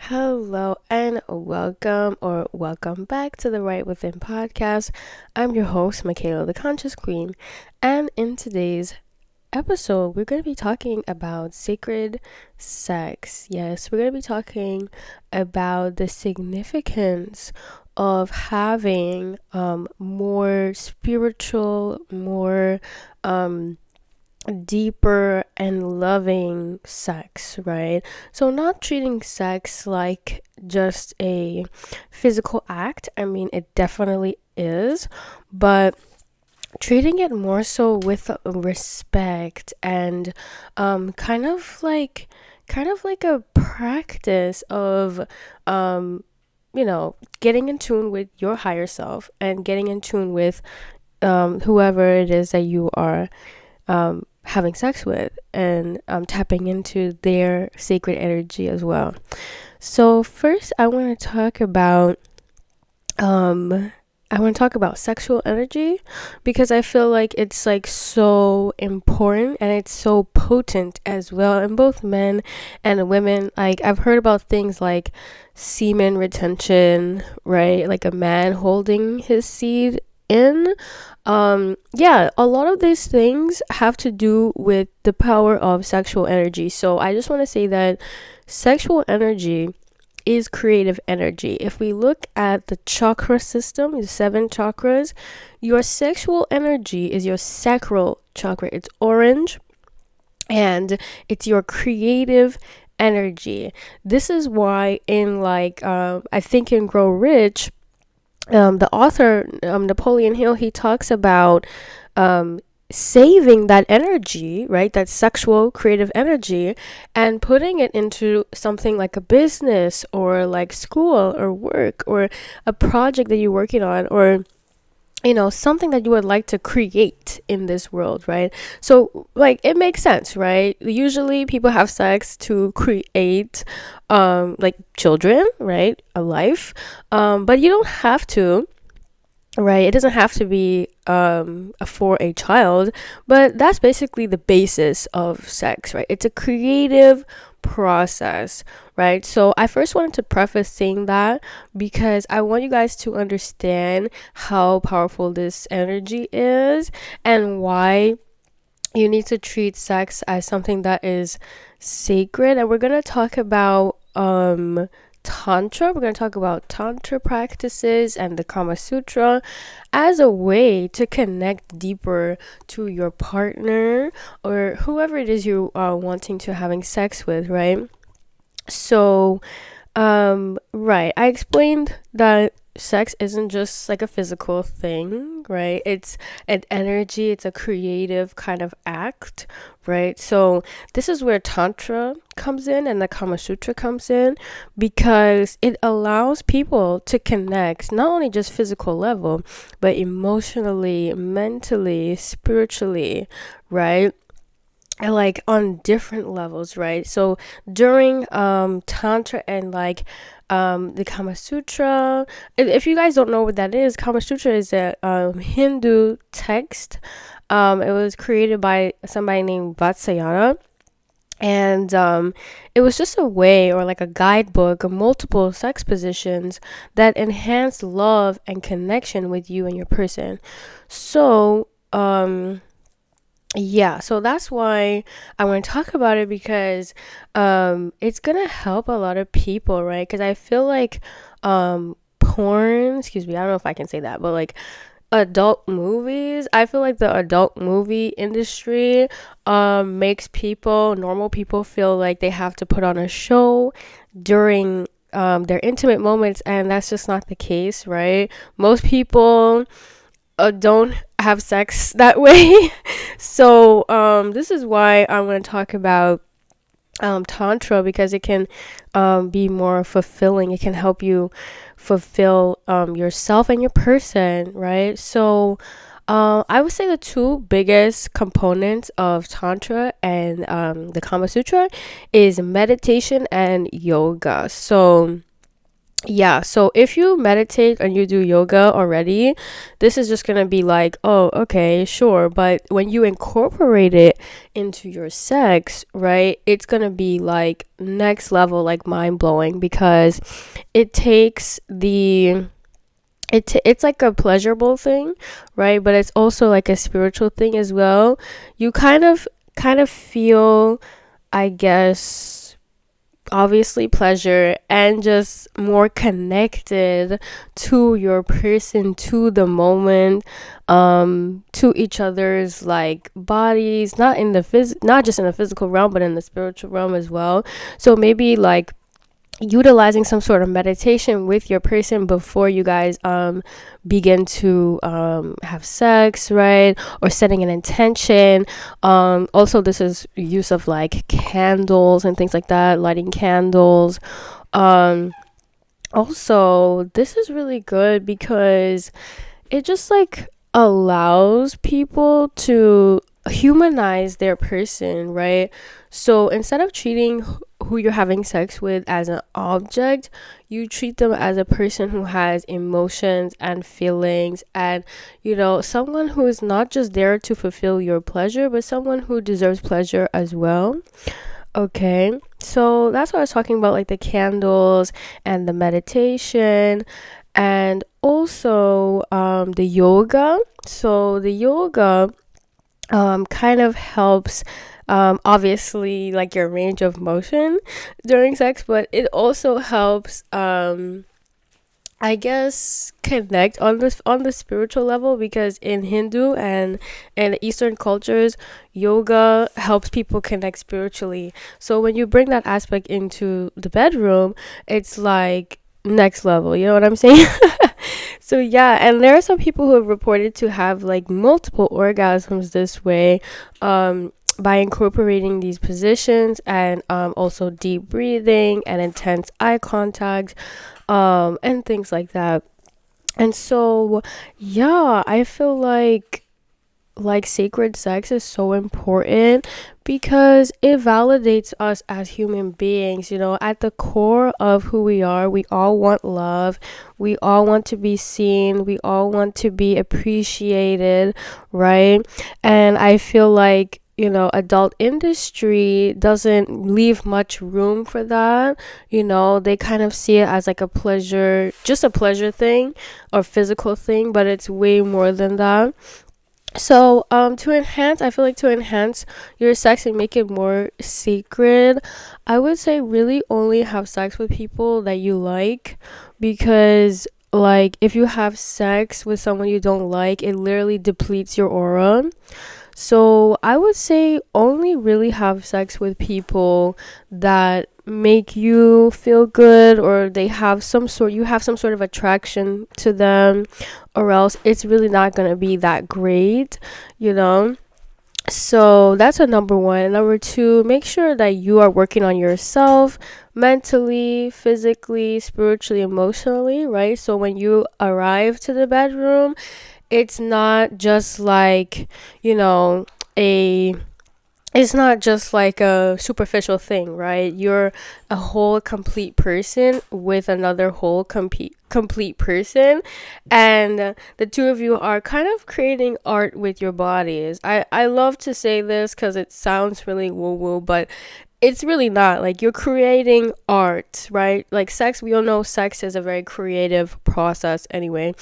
Hello and welcome back to the Right Within podcast. I'm your host, Michaela, the Conscious Queen, and in today's episode, we're going to be talking about sacred sex. Yes, we're going to be talking about the significance of having more spiritual, more deeper and loving sex, right? So, not treating sex like just a physical act. I mean, it definitely is, but treating it more so with respect and kind of like a practice of getting in tune with your higher self and getting in tune with whoever it is that you are having sex with, and tapping into their sacred energy as well. So first I want to talk about sexual energy, because I feel like it's like so important and it's so potent as well in both men and women. Like, I've heard about things like semen retention, right? Like a man holding his seed in. Yeah, a lot of these things have to do with the power of sexual energy. So I just want to say that sexual energy is creative energy. If we look at the chakra system, the 7 chakras, your sexual energy is your sacral chakra. It's orange, and it's your creative energy. This is why I think in Grow Rich, the author, Napoleon Hill, he talks about saving that energy, right? That sexual creative energy, and putting it into something like a business or like school or work or a project that you're working on, or something that you would like to create in this world, right? So, like, it makes sense, right? Usually people have sex to create like children, right? A life. But you don't have to, right? It doesn't have to be for a child, but that's basically the basis of sex, right? It's a creative process, right? So I first wanted to preface saying that because I want you guys to understand how powerful this energy is and why you need to treat sex as something that is sacred. And we're going to talk about tantra. We're going to talk about tantra practices and the Kama Sutra as a way to connect deeper to your partner or whoever it is you are wanting to having sex with, right? So right, I explained that sex isn't just like a physical thing, right? It's an energy, it's a creative kind of act, right? So this is where Tantra comes in and the Kama Sutra comes in, because it allows people to connect not only just physical level, but emotionally, mentally, spiritually, right? And like on different levels, right? So during tantra and like the Kama Sutra, if you guys don't know what that is, Kama Sutra is a Hindu text. It was created by somebody named Vatsyayana, and it was just a way, or like a guidebook of multiple sex positions that enhance love and connection with you and your person. So yeah, so that's why I want to talk about it, because it's gonna help a lot of people, right? Because I feel like porn, excuse me, I don't know if I can say that, but like adult movies, I feel like the adult movie industry makes normal people feel like they have to put on a show during their intimate moments, and that's just not the case, right? Most people don't have sex that way. So this is why I want to talk about tantra, because it can be more fulfilling. It can help you fulfill yourself and your person, right? So I would say the two biggest components of tantra and the Kama Sutra is meditation and yoga. So Yeah, so if you meditate and you do yoga already, this is just gonna be like, oh, okay, sure. But when you incorporate it into your sex, right, it's gonna be like next level, like mind blowing, because it takes it's like a pleasurable thing, right? But it's also like a spiritual thing as well. You kind of feel, I guess, obviously pleasure and just more connected to your person, to the moment, to each other's like bodies, not just in the physical realm but in the spiritual realm as well. So maybe like utilizing some sort of meditation with your person before you guys begin to have sex, right? Or setting an intention. Also, this is use of like candles and things like that, lighting candles. um Also, this is really good because it just like allows people to humanize their person, right? So instead of treating who you're having sex with as an object, you treat them as a person who has emotions and feelings, and someone who is not just there to fulfill your pleasure, but someone who deserves pleasure as well. Okay, so that's what I was talking about, like the candles and the meditation, and also the yoga. So the yoga kind of helps, obviously, like your range of motion during sex, but it also helps, I guess, connect on the spiritual level, because in Hindu and Eastern cultures, yoga helps people connect spiritually. So when you bring that aspect into the bedroom, it's like next level. You know what I'm saying? So yeah, and there are some people who have reported to have like multiple orgasms this way, by incorporating these positions, and also deep breathing and intense eye contact, and things like that. And so, yeah, I feel like sacred sex is so important because it validates us as human beings. At the core of who we are, we all want love, we all want to be seen, we all want to be appreciated, right? And I feel like adult industry doesn't leave much room for that. They kind of see it as like a pleasure, just a pleasure thing or physical thing, but it's way more than that. So, I feel like to enhance your sex and make it more sacred, I would say really only have sex with people that you like, because, like, if you have sex with someone you don't like, it literally depletes your aura. So I would say only really have sex with people that make you feel good, or you have some sort of attraction to them, or else it's really not going to be that great, you know? So that's a number one. Number two, make sure that you are working on yourself mentally, physically, spiritually, emotionally, right? So when you arrive to the bedroom, it's not just like, you know, a it's not just like a superficial thing, right? You're a whole complete person with another whole complete person, and the two of you are kind of creating art with your bodies. I love to say this because it sounds really woo woo, but it's really not. Like, you're creating art, right? Like sex, we all know sex is a very creative process anyway.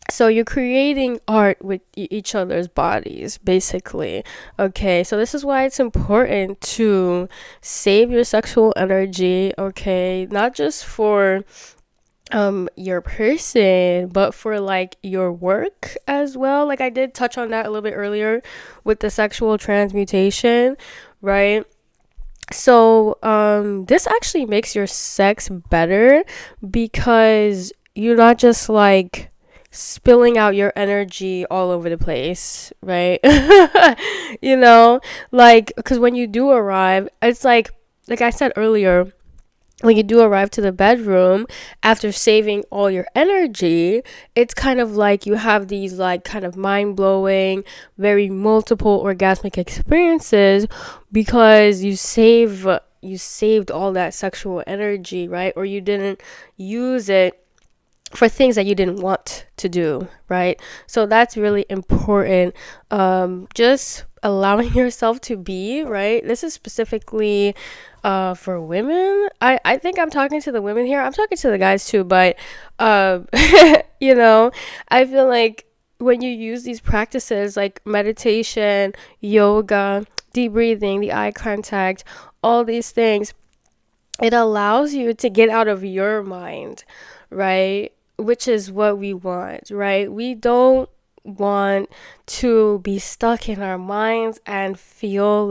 So you're creating art with each other's bodies, basically. Okay, so this is why it's important to save your sexual energy, okay? Not just for your person, but for like your work as well. Like, I did touch on that a little bit earlier with the sexual transmutation, right? So this actually makes your sex better, because you're not just like spilling out your energy all over the place, right? you know, like, because when you do arrive, it's like I said earlier, when you do arrive to the bedroom after saving all your energy, it's kind of like you have these like kind of mind-blowing, very multiple orgasmic experiences, because you save you saved all that sexual energy, right? Or you didn't use it for things that you didn't want to do, right? So that's really important. Just allowing yourself to be, right? This is specifically for women. I think I'm talking to the women here. I'm talking to the guys too, but um you know, I feel like when you use these practices like meditation, yoga, deep breathing, the eye contact, all these things, it allows you to get out of your mind, right? Which is what we want, right? We don't want to be stuck in our minds and feel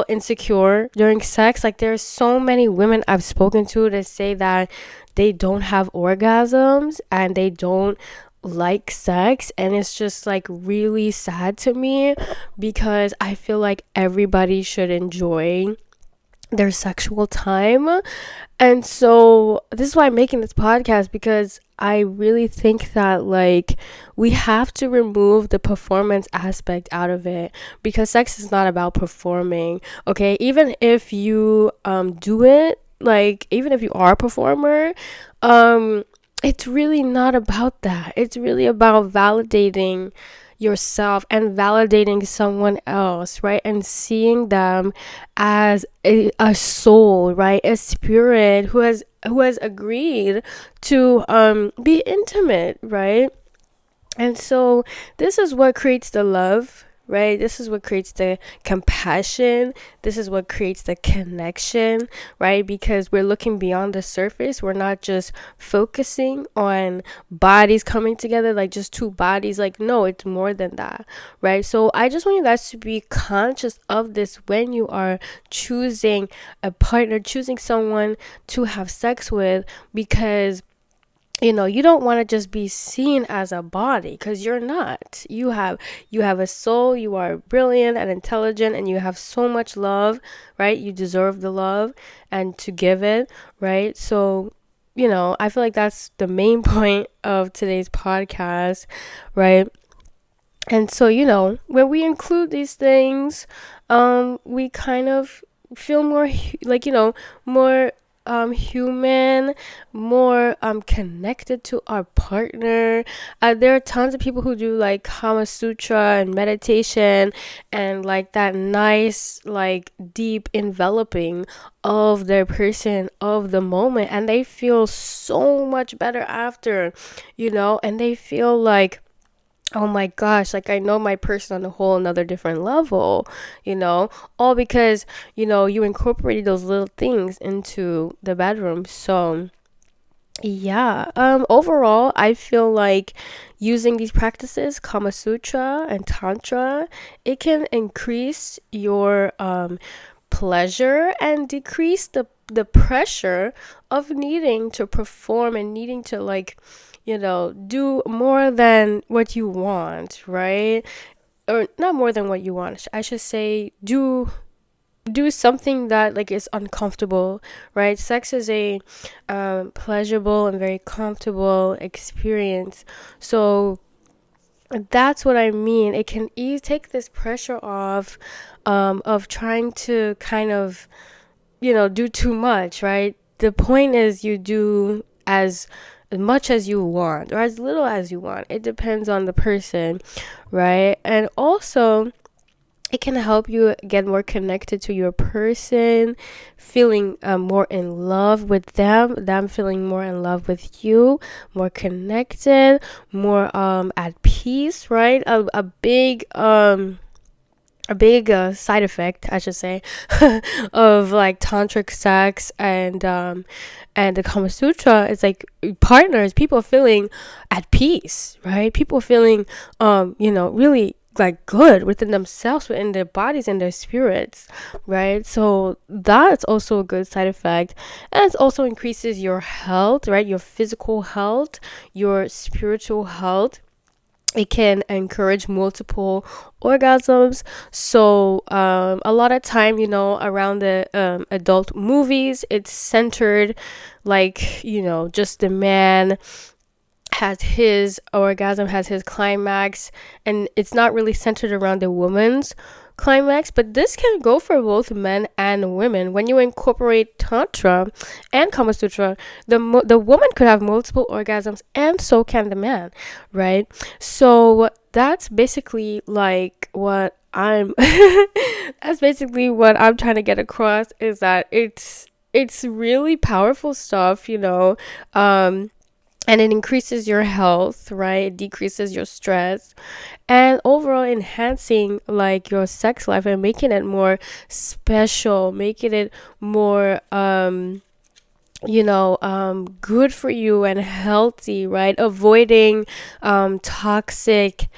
insecure during sex. Like there's so many women I've spoken to that say that they don't have orgasms and they don't like sex, and it's just like really sad to me because I feel like everybody should enjoy their sexual time. And so this is why I'm making this podcast, because I really think that like we have to remove the performance aspect out of it, because sex is not about performing. Okay, even if you do it, like even if you are a performer, it's really not about that. It's really about validating yourself and validating someone else, right? And seeing them as a soul, right? A spirit who has agreed to be intimate, right? And so this is what creates the love, right? This is what creates the compassion. This is what creates the connection, right? Because we're looking beyond the surface. We're not just focusing on bodies coming together, like just two bodies. Like, no, it's more than that, right? So I just want you guys to be conscious of this when you are choosing a partner, choosing someone to have sex with, because you don't want to just be seen as a body, because you're not. You have a soul. You are brilliant and intelligent, and you have so much love, right? You deserve the love and to give it, right? So I feel like that's the main point of today's podcast, right? And so, when we include these things, we kind of feel more more human, more connected to our partner. There are tons of people who do like Kama Sutra and meditation and like that nice, like deep enveloping of their person, of the moment, and they feel so much better after, and they feel like, oh my gosh, like I know my person on a whole another different level, all because, you incorporated those little things into the bedroom. So yeah, overall, I feel like using these practices, Kama Sutra and Tantra, it can increase your pleasure and decrease the pressure of needing to perform and needing to like do more than what you want, right? Or not more than what you want, I should say. Do something that like is uncomfortable, right? Sex is a pleasurable and very comfortable experience. So that's what I mean. It can take this pressure off, of trying to kind of do too much, right? The point is you do as much as you want or as little as you want. It depends on the person, right? And also it can help you get more connected to your person, feeling more in love with them feeling more in love with you, more connected, more at peace, right? A big side effect, I should say, of like tantric sex and the Kama Sutra is like partners, people feeling at peace, right? People feeling really like good within themselves, within their bodies and their spirits, right? So that's also a good side effect. And it also increases your health, right? Your physical health, your spiritual health. It can encourage multiple orgasms. So a lot of time, around the adult movies, it's centered like, just the man has his orgasm, has his climax, and it's not really centered around the woman's climax, but this can go for both men and women. When you incorporate tantra and kama sutra, the woman could have multiple orgasms, and so can the man, right? So that's basically like what I'm that's basically what I'm trying to get across, is that it's really powerful stuff, and it increases your health, right? It decreases your stress, and overall enhancing like your sex life and making it more special, making it more good for you and healthy, right? Avoiding toxic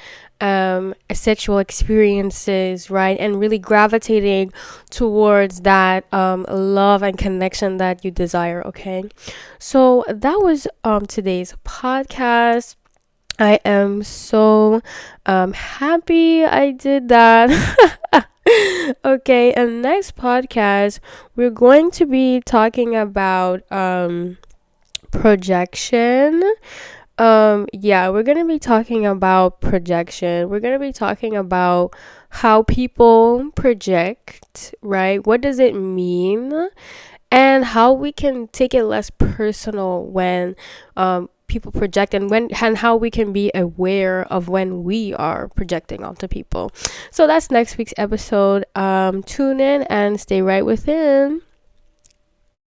sexual experiences, right? And really gravitating towards that love and connection that you desire. Okay, so that was today's podcast. I am so happy I did that. Okay, and next podcast we're going to be talking about projection. Yeah, we're going to be talking about projection. We're going to be talking about how people project, right? What does it mean? And how we can take it less personal when people project, and how we can be aware of when we are projecting onto people. So that's next week's episode. Tune in and stay right within.